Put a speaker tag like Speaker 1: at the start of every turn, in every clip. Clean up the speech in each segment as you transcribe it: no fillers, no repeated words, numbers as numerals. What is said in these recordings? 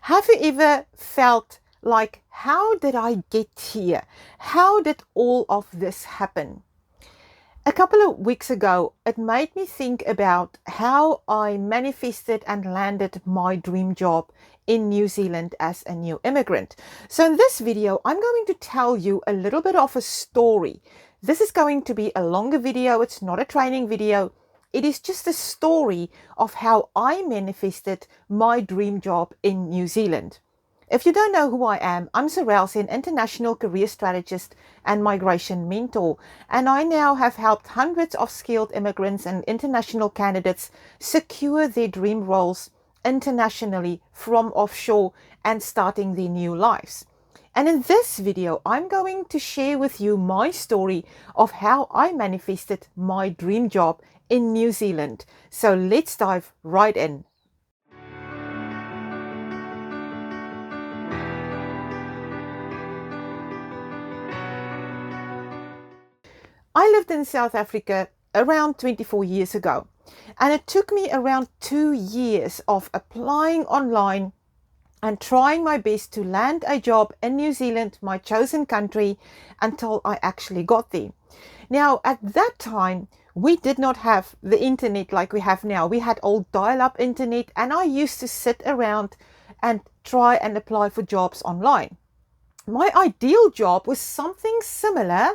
Speaker 1: Have you ever felt like, how did I get here? How did all of this happen? A couple of weeks ago, it made me think about how I manifested and landed my dream job in New Zealand as a new immigrant. So in this video, I'm going to tell you a little bit of a story. This is going to be a longer video. It's not a training video. It is just a story of how I manifested my dream job in New Zealand. If you don't know who I am, I'm Zarélsie, an international career strategist and migration mentor, and I now have helped hundreds of skilled immigrants and international candidates secure their dream roles internationally from offshore and starting their new lives. And in this video, I'm going to share with you my story of how I manifested my dream job in New Zealand. So let's dive right in. I lived in South Africa around 24 years ago, and it took me around 2 years of applying online and trying my best to land a job in New Zealand, my chosen country, until I actually got there. Now, at that time, we did not have the internet like we have now. We had old dial-up internet, and I used to sit around and try and apply for jobs online. My ideal job was something similar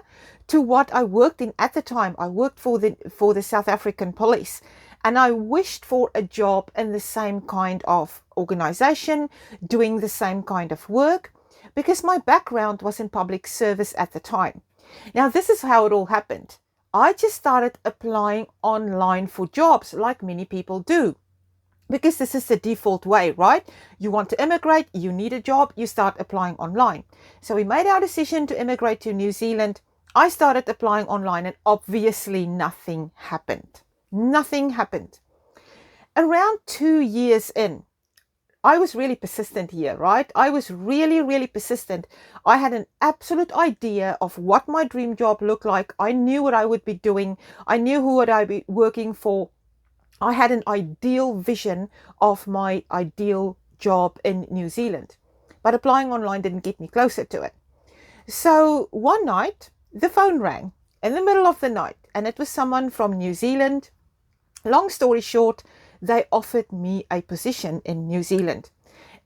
Speaker 1: to what I worked in at the time. I worked for the South African police, and I wished for a job in the same kind of organization, doing the same kind of work, because my background was in public service at the time. Now, this is how it all happened. I just started applying online for jobs like many people do, because this is the default way, right? You want to immigrate, you need a job, you start applying online. So we made our decision to immigrate to New Zealand. I started applying online, and obviously nothing happened. Nothing happened. Around 2 years in, I was really persistent here, right? I was really persistent. I had an absolute idea of what my dream job looked like. I knew what I would be doing. I knew who would I be working for. I had an ideal vision of my ideal job in New Zealand, but applying online didn't get me closer to it. So one night, the phone rang in the middle of the night, and it was someone from New Zealand. Long story short, they offered me a position in New Zealand.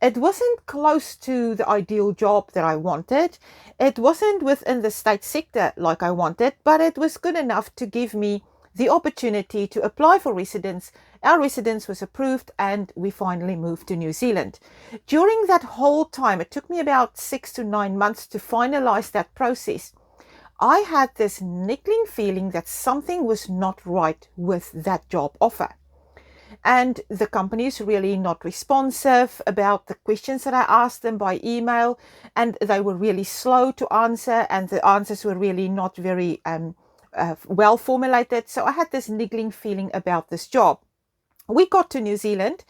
Speaker 1: It wasn't close to the ideal job that I wanted. It wasn't within the state sector like I wanted, but it was good enough to give me the opportunity to apply for residence. Our residence was approved, and we finally moved to New Zealand. During that whole time, it took me about 6 to 9 months to finalize that process. I had this niggling feeling that something was not right with that job offer. And the company is really not responsive about the questions that I asked them by email, and they were really slow to answer, and the answers were really not very well formulated. So I had this niggling feeling about this job. We got to New Zealand,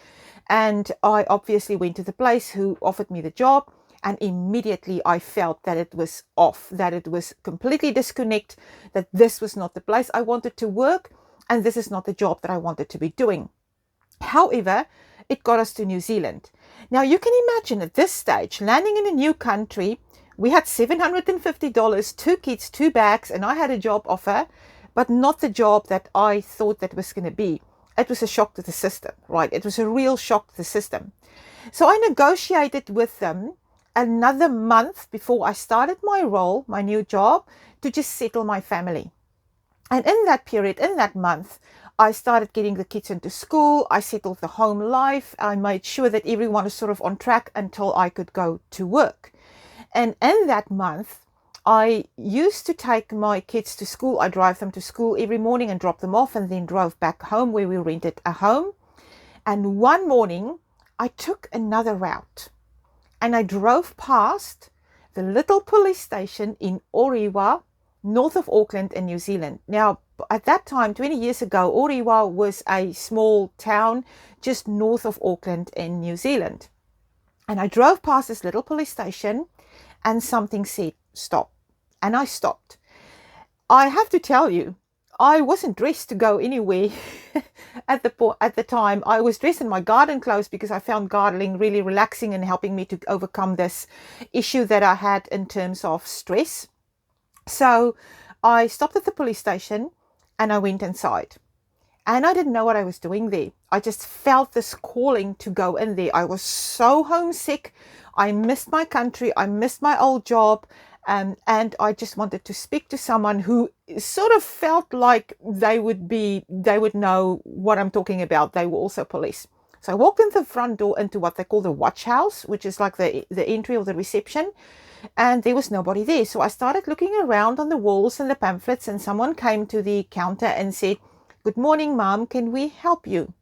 Speaker 1: and I obviously went to the place who offered me the job, and immediately I felt that it was off, that it was completely disconnect, that this was not the place I wanted to work, and this is not the job that I wanted to be doing. However, it got us to New Zealand. Now you can imagine at this stage, landing in a new country. We had $750, 2 kids, 2 bags, and I had a job offer, but not the job that I thought that was going to be. It was a shock to the system, right? It was a real shock to the system. So I negotiated with them another month before I started my role, my new job, to just settle my family. And in that period, in that month, I started getting the kids into school. I settled the home life. I made sure that everyone was sort of on track until I could go to work. And in that month, I used to take my kids to school. I drive them to school every morning and drop them off, and then drove back home where we rented a home. And one morning, I took another route, and I drove past the little police station in Orewa, north of Auckland in New Zealand. Now, at that time, 20 years ago, Orewa was a small town just north of Auckland in New Zealand. And I drove past this little police station, and something said, stop. And I stopped. I have to tell you, I wasn't dressed to go anywhere at the time. I was dressed in my garden clothes because I found gardening really relaxing and helping me to overcome this issue that I had in terms of stress. So I stopped at the police station and I went inside. And I didn't know what I was doing there. I just felt this calling to go in there. I was so homesick. I missed my country. I missed my old job. And I just wanted to speak to someone who sort of felt like they would know what I'm talking about. They were also police. So I walked in the front door into what they call the watch house, which is like the entry or the reception. And there was nobody there. So I started looking around on the walls and the pamphlets, and someone came to the counter and said, "Good morning, ma'am. Can we help you?"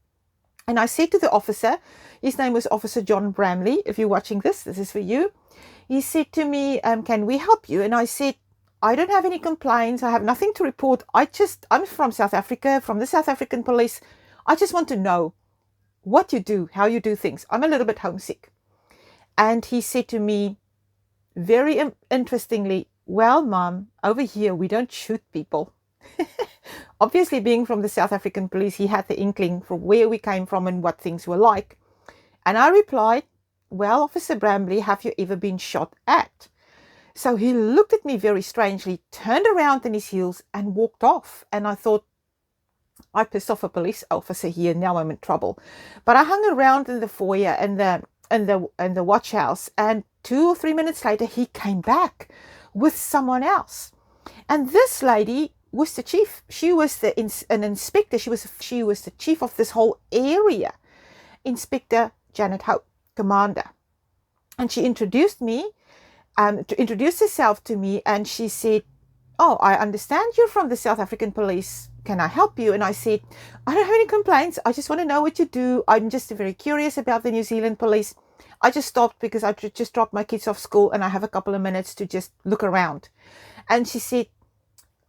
Speaker 1: And I said to the officer, his name was Officer John Bramley. If you're watching this is for you. He said to me, "Can we help you?" And I said, "I don't have any complaints. I have nothing to report. I'm from South Africa, from the South African police. I just want to know what you do, how you do things. I'm a little bit homesick." And he said to me, very interestingly, "Well, ma'am, over here we don't shoot people." Obviously, being from the South African police, he had the inkling from where we came from and what things were like. And I replied, "Well, Officer Bramley, have you ever been shot at?" So he looked at me very strangely, turned around on his heels and walked off. And I thought, I pissed off a police officer here. Now I'm in trouble. But I hung around in the foyer and the watch house. And 2 or 3 minutes later, he came back with someone else. And this lady was the chief. She was an inspector. She was the chief of this whole area, Inspector Janet Hope, Commander. And she introduced herself to me, and she said, "Oh, I understand you're from the South African police. Can I help you?" And I said, "I don't have any complaints. I just want to know what you do. I'm just very curious about the New Zealand police. I just stopped because I just dropped my kids off school and I have a couple of minutes to just look around." And she said,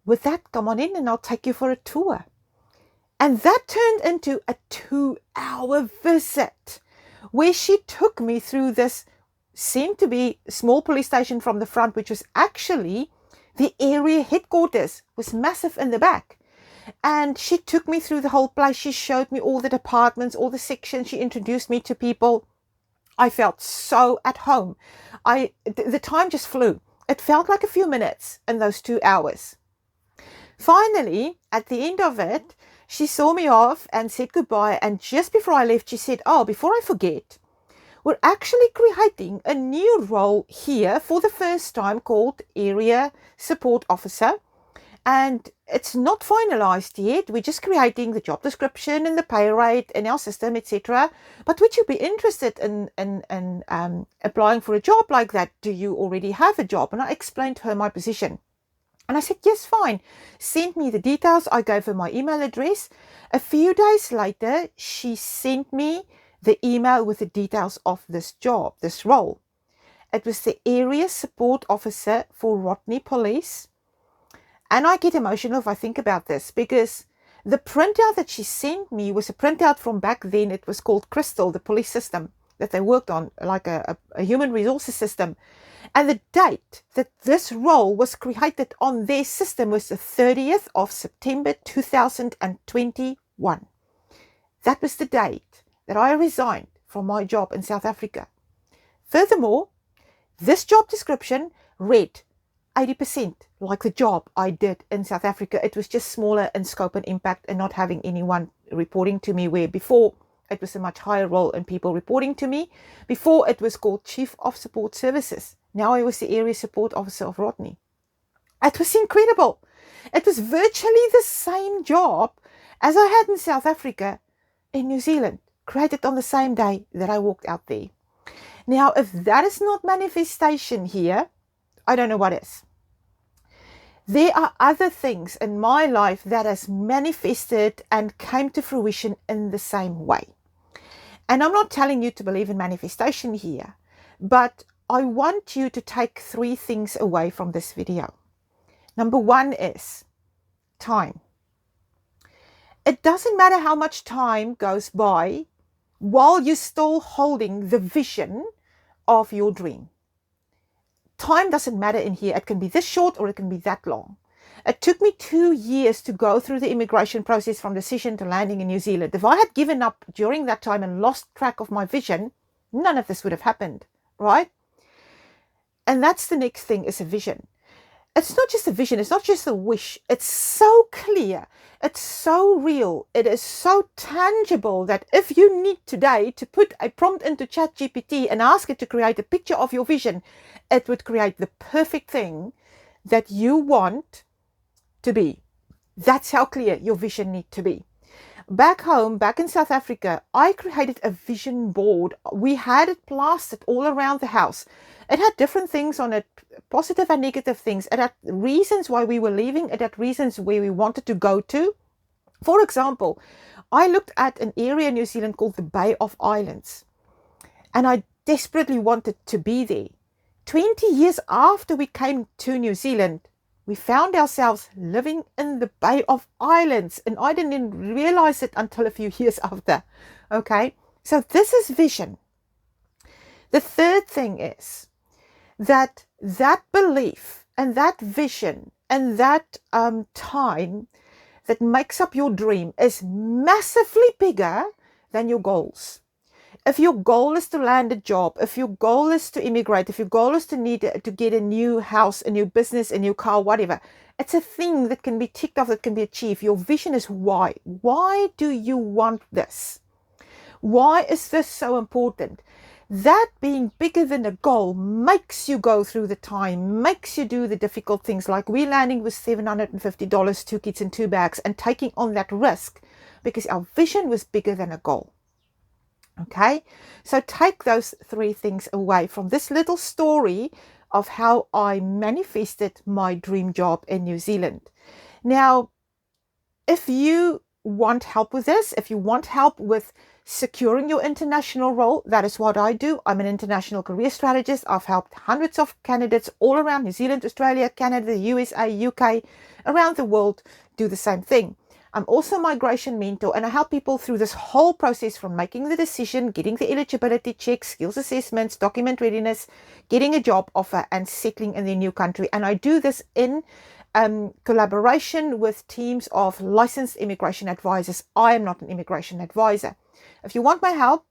Speaker 1: "With that, come on in and I'll take you for a tour." And that turned into a 2-hour visit where she took me through this seemed to be small police station from the front, which was actually the area headquarters, was massive in the back. And she took me through the whole place. She showed me all the departments, all the sections. She introduced me to people. I felt so at home. The time just flew. It felt like a few minutes in those 2 hours. Finally, at the end of it, she saw me off and said goodbye. And just before I left, she said, "Oh, before I forget, we're actually creating a new role here for the first time called Area Support Officer. And it's not finalized yet. We're just creating the job description and the pay rate in our system, etc. But would you be interested in applying for a job like that? Do you already have a job?" And I explained to her my position. And I said, "Yes, fine. Send me the details." I gave her my email address. A few days later, she sent me the email with the details of this job, this role. It was the Area Support Officer for Rodney Police. And I get emotional if I think about this, because the printout that she sent me was a printout from back then. It was called Crystal, the police system that they worked on, like a human resources system. And the date that this role was created on their system was the 30th of September 2021. That was the date that I resigned from my job in South Africa. Furthermore, this job description read 80% like the job I did in South Africa. It was just smaller in scope and impact and not having anyone reporting to me, where before it was a much higher role and people reporting to me. Before it was called Chief of Support Services. Now I was the Area Support Officer of Rodney. It was incredible. It was virtually the same job as I had in South Africa in New Zealand, created on the same day that I walked out there. Now, if that is not manifestation here, I don't know what is. There are other things in my life that has manifested and came to fruition in the same way. And I'm not telling you to believe in manifestation here, but I want you to take 3 things away from this video. Number 1 is time. It doesn't matter how much time goes by while you're still holding the vision of your dream. Time doesn't matter in here. It can be this short or it can be that long. It took me 2 years to go through the immigration process from decision to landing in New Zealand. If I had given up during that time and lost track of my vision, none of this would have happened, right? And that's the next thing, is a vision. It's not just a vision, it's not just a wish. It's so clear, it's so real, it is so tangible that if you need today to put a prompt into ChatGPT and ask it to create a picture of your vision, it would create the perfect thing that you want to be. That's how clear your vision needs to be. Back home, back in South Africa, I created a vision board. We had it plastered all around the house. It had different things on it, positive and negative things. It had reasons why we were leaving. It had reasons where we wanted to go to. For example, I looked at an area in New Zealand called the Bay of Islands, and I desperately wanted to be there. 20 years after we came to New Zealand, we found ourselves living in the Bay of Islands, and I didn't even realize it until a few years after. Okay, so this is vision. The third thing is that belief and that vision and that time that makes up your dream is massively bigger than your goals. If your goal is to land a job, if your goal is to immigrate, if your goal is to get a new house, a new business, a new car, whatever, it's a thing that can be ticked off, that can be achieved. Your vision is why. Why do you want this? Why is this so important? That being bigger than a goal makes you go through the time, makes you do the difficult things, like we landing with $750, 2 kids and 2 bags, and taking on that risk because our vision was bigger than a goal. Okay, so take those 3 things away from this little story of how I manifested my dream job in New Zealand. Now, if you want help with this, if you want help with securing your international role, that is what I do. I'm an international career strategist. I've helped hundreds of candidates all around New Zealand, Australia, Canada, USA, UK, around the world do the same thing. I'm also a migration mentor, and I help people through this whole process, from making the decision, getting the eligibility checks, skills assessments, document readiness, getting a job offer, and settling in their new country. And I do this in collaboration with teams of licensed immigration advisors. I am not an immigration advisor. If you want my help,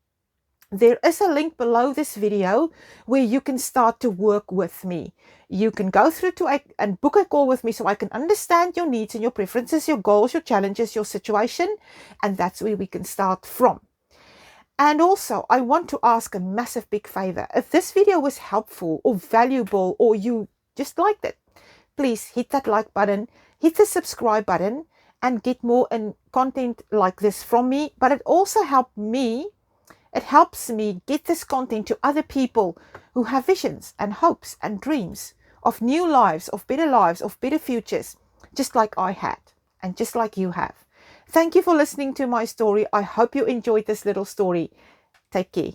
Speaker 1: there is a link below this video where you can start to work with me. You can go through and book a call with me so I can understand your needs and your preferences, your goals, your challenges, your situation, and that's where we can start from. And also, I want to ask a massive big favor. If this video was helpful or valuable, or you just liked it, please hit that like button, hit the subscribe button, and get more content like this from me. But it also helps me get this content to other people who have visions and hopes and dreams of new lives, of better futures, just like I had and just like you have. Thank you for listening to my story. I hope you enjoyed this little story. Take care.